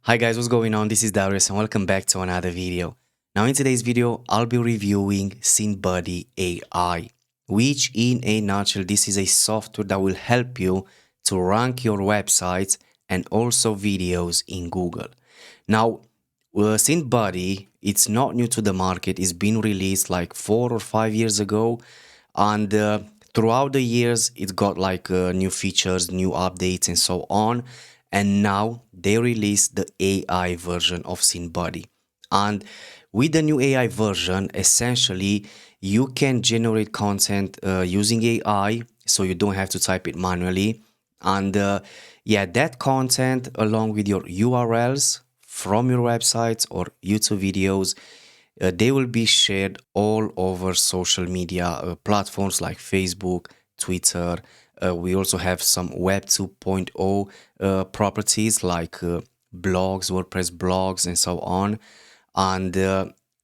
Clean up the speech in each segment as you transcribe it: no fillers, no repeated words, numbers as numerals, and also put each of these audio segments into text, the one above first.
Hi guys, what's going on? This is Darius and welcome back to another video. Now in today's video, I'll be reviewing SyndBuddy AI, which in a nutshell, this is a software that will help you to rank your websites and also videos in Google. Now, SyndBuddy, it's not new to the market. It's been released like 4 or 5 years ago, and throughout the years, it got like new features, new updates, and so on. And now they released the AI version of SyndBuddy. And with the new AI version, essentially, you can generate content using AI, so you don't have to type it manually. And yeah, that content along with your URLs from your websites or YouTube videos, they will be shared all over social media platforms like Facebook, Twitter. We also have some Web 2.0 properties like blogs, WordPress blogs, and so on. And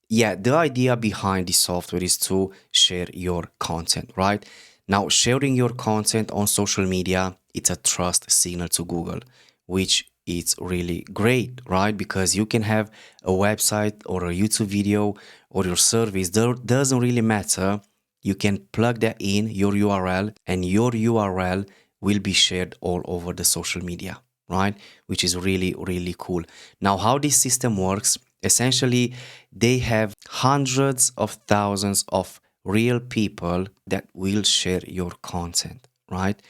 yeah, the idea behind this software is to share your content, right? Now, sharing your content on social media, it's a trust signal to Google, which is really great, right? Because you can have a website or a YouTube video or your service, doesn't really matter. You can plug that in your URL and your URL will be shared all over the social media, right? Which is really, really cool. Now, how this system works, essentially, they have hundreds of thousands of real people that will share your content, right?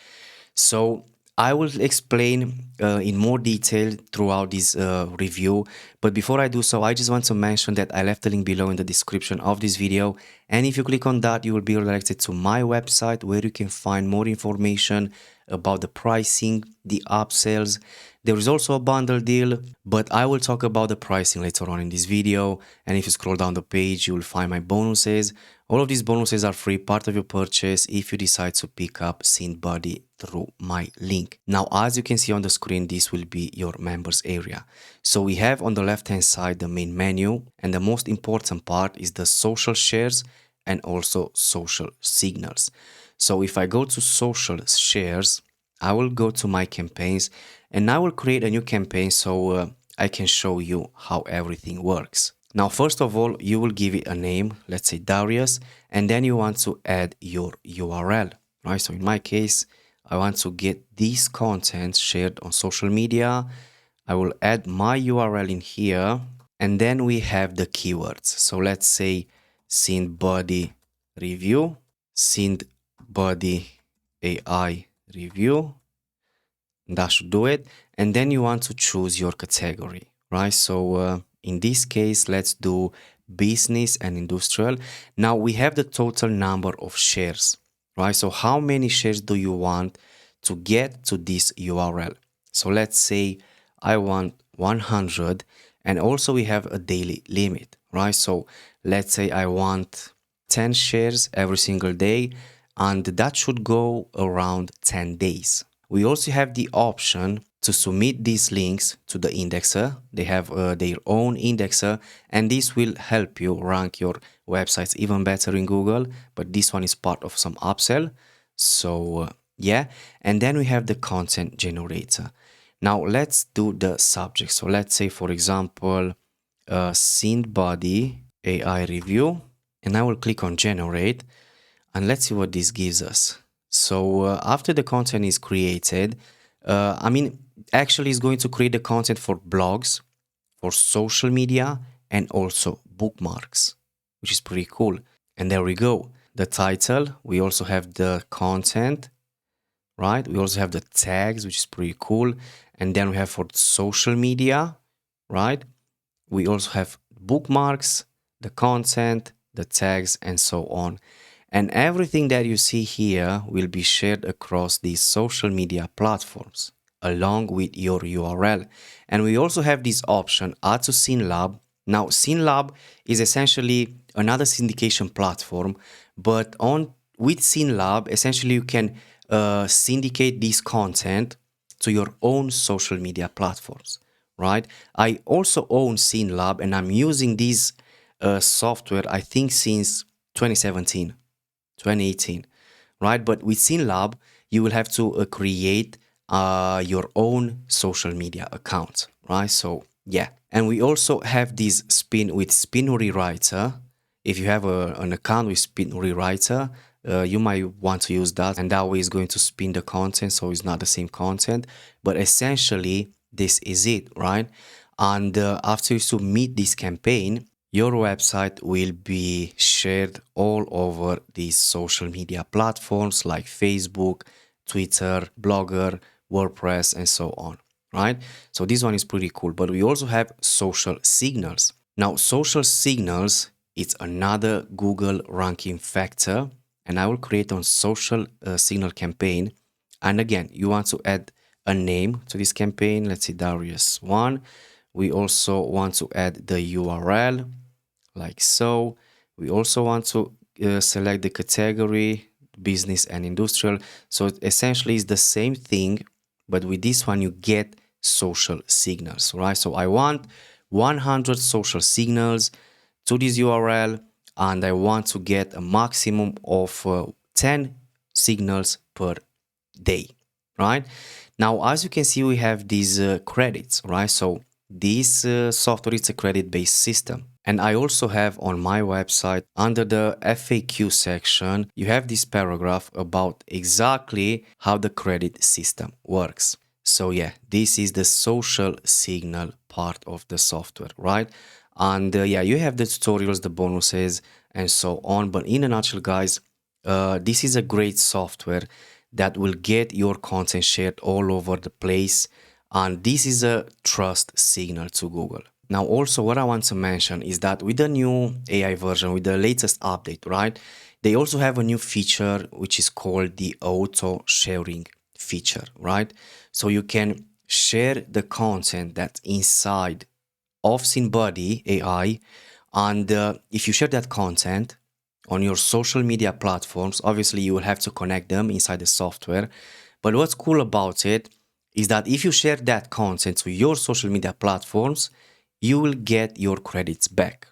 So I will explain in more detail throughout this review. But before I do so, I just want to mention that I left a link below in the description of this video. And if you click on that, you will be redirected to my website where you can find more information about the pricing, the upsells. There is also a bundle deal, but I will talk about the pricing later on in this video. And if you scroll down the page, you will find my bonuses. All of these bonuses are free, part of your purchase if you decide to pick up SyndBuddy through my link. Now, as you can see on the screen, this will be your members area. So we have on the left-hand side the main menu, and the most important part is the social shares and also social signals. So if I go to social shares, I will go to my campaigns and I will create a new campaign so I can show you how everything works. Now, first of all, you will give it a name, let's say Darius, and then you want to add your URL, right? So in my case, I want to get this content shared on social media. I will add my URL in here, and then we have the keywords. So let's say SyndBuddy review, SyndBuddy AI review. That should do it. And then you want to choose your category, right? So in this case, let's do business and industrial. Now we have the total number of shares, right? So how many shares do you want to get to this URL? So let's say I want 100, and also we have a daily limit, right? So let's say I want 10 shares every single day, and that should go around 10 days. We also have the option to submit these links to the indexer. They have their own indexer, and this will help you rank your websites even better in Google. But this one is part of some upsell. So yeah, and then we have the content generator. Now let's do the subject. So let's say, for example, SyndBuddy AI review, and I will click on generate, and let's see what this gives us. So after the content is created, actually it's going to create the content for blogs, for social media, and also bookmarks, which is pretty cool. And there we go. The title, we also have the content, right? We also have the tags, which is pretty cool. And then we have for social media, right? We also have bookmarks, the content, the tags, and so on. And everything that you see here will be shared across these social media platforms along with your URL. And we also have this option, add to SyndLab. Now, SyndLab is essentially another syndication platform, but with SyndLab, essentially you can syndicate this content to your own social media platforms, right? I also own SyndLab, and I'm using this software, I think, since 2017. 2018, right? But with SyndLab, you will have to create your own social media account, right? So yeah, and we also have this spin with spin rewriter. If you have an account with spin rewriter, you might want to use that, and that way is going to spin the content, so it's not the same content. But essentially, this is it, right? And after you submit this campaign, your website will be shared all over these social media platforms like Facebook, Twitter, Blogger, WordPress, and so on, right? So this one is pretty cool. But we also have social signals. Now, social signals, it's another Google ranking factor, and I will create a social signal campaign. And again, you want to add a name to this campaign. Let's see, Darius 1. We also want to add the URL like so. We also want to select the category, business and industrial. So essentially it's the same thing, but with this one you get social signals, right? So I want 100 social signals to this URL, and I want to get a maximum of 10 signals per day, right? Now, as you can see, we have these credits, right? So this software is a credit-based system. And I also have on my website, under the FAQ section, you have this paragraph about exactly how the credit system works. So yeah, this is the social signal part of the software, right? And yeah, you have the tutorials, the bonuses, and so on. But in a nutshell, guys, this is a great software that will get your content shared all over the place. And this is a trust signal to Google. Now, also what I want to mention is that with the new AI version, with the latest update, right, they also have a new feature which is called the auto sharing feature, right? So you can share the content that's inside of SyndBuddy AI, and if you share that content on your social media platforms, obviously you will have to connect them inside the software. But what's cool about it is that if you share that content to your social media platforms, you will get your credits back,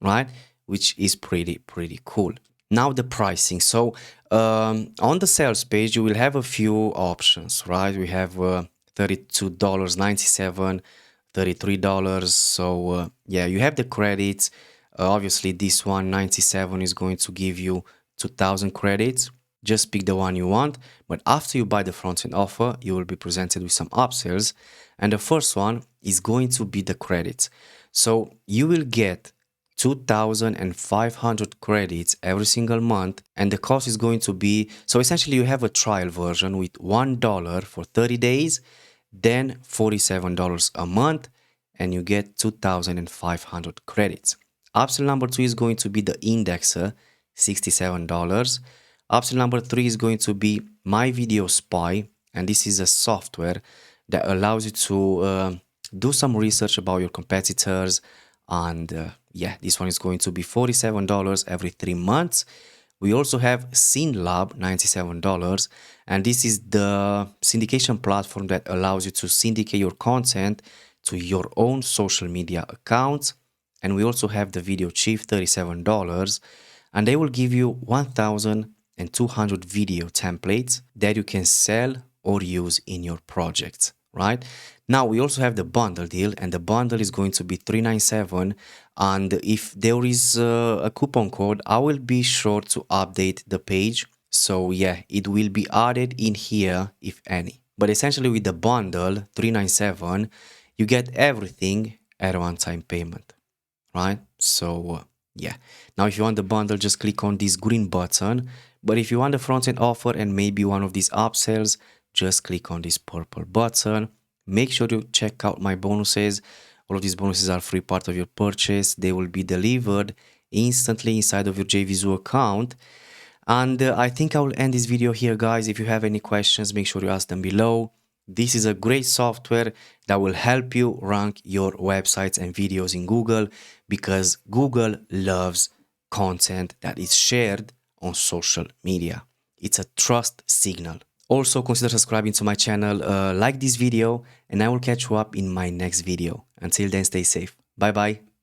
right? Which is pretty cool. Now the pricing. So on the sales page, you will have a few options, right? We have $32.97, $33. So yeah, you have the credits. Obviously, this one, 97, is going to give you 2,000 credits. Just pick the one you want. But after you buy the front-end offer, you will be presented with some upsells. And the first one is going to be the credits. So you will get 2,500 credits every single month, and the cost is going to be, so essentially you have a trial version with $1 for 30 days, then $47 a month, and you get 2,500 credits. Upsell number 2 is going to be the indexer, $67. Upsell number 3 is going to be My Video Spy, and this is a software that allows you to do some research about your competitors. And yeah, this one is going to be $47 every 3 months. We also have SyndLab, $97, and this is the syndication platform that allows you to syndicate your content to your own social media accounts. And we also have the Video Chief, $37, and they will give you 1,200 video templates that you can sell or use in your projects, right? Now we also have the bundle deal, and the bundle is going to be $397. And if there is a coupon code, I will be sure to update the page. So yeah, it will be added in here if any. But essentially with the bundle $397, you get everything at a one-time payment, right? So yeah. Now if you want the bundle, just click on this green button. But if you want the front-end offer and maybe one of these upsells, just click on this purple button. Make sure to check out my bonuses. All of these bonuses are free part of your purchase. They will be delivered instantly inside of your JVZoo account. And I think I will end this video here, guys. If you have any questions, make sure you ask them below. This is a great software that will help you rank your websites and videos in Google, because Google loves content that is shared on social media. It's a trust signal. Also, consider subscribing to my channel, like this video, and I will catch you up in my next video. Until then, stay safe. Bye bye.